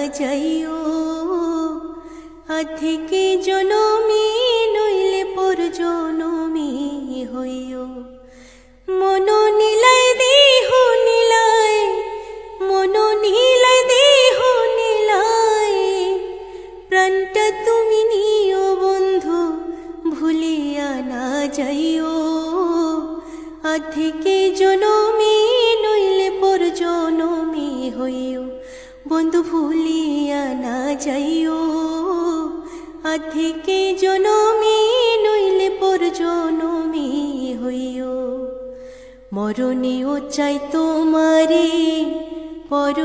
যাইও, আধিকে জনমে নইলে পর জনমে হইও। মন নীলায় দেহ নীলায়, মন নীলায় দেহ নীলায়, প্রাণটা তুমি নিও বন্ধু ভুলিয়া না যাইও, আধিকে জনমে নইলে পর জনমে হইও। বন্ধু ভুলিয়া না যাইও, আধিকে জনমে নইলে পর জনমে হইও। মরণেও চাই তোমারে পর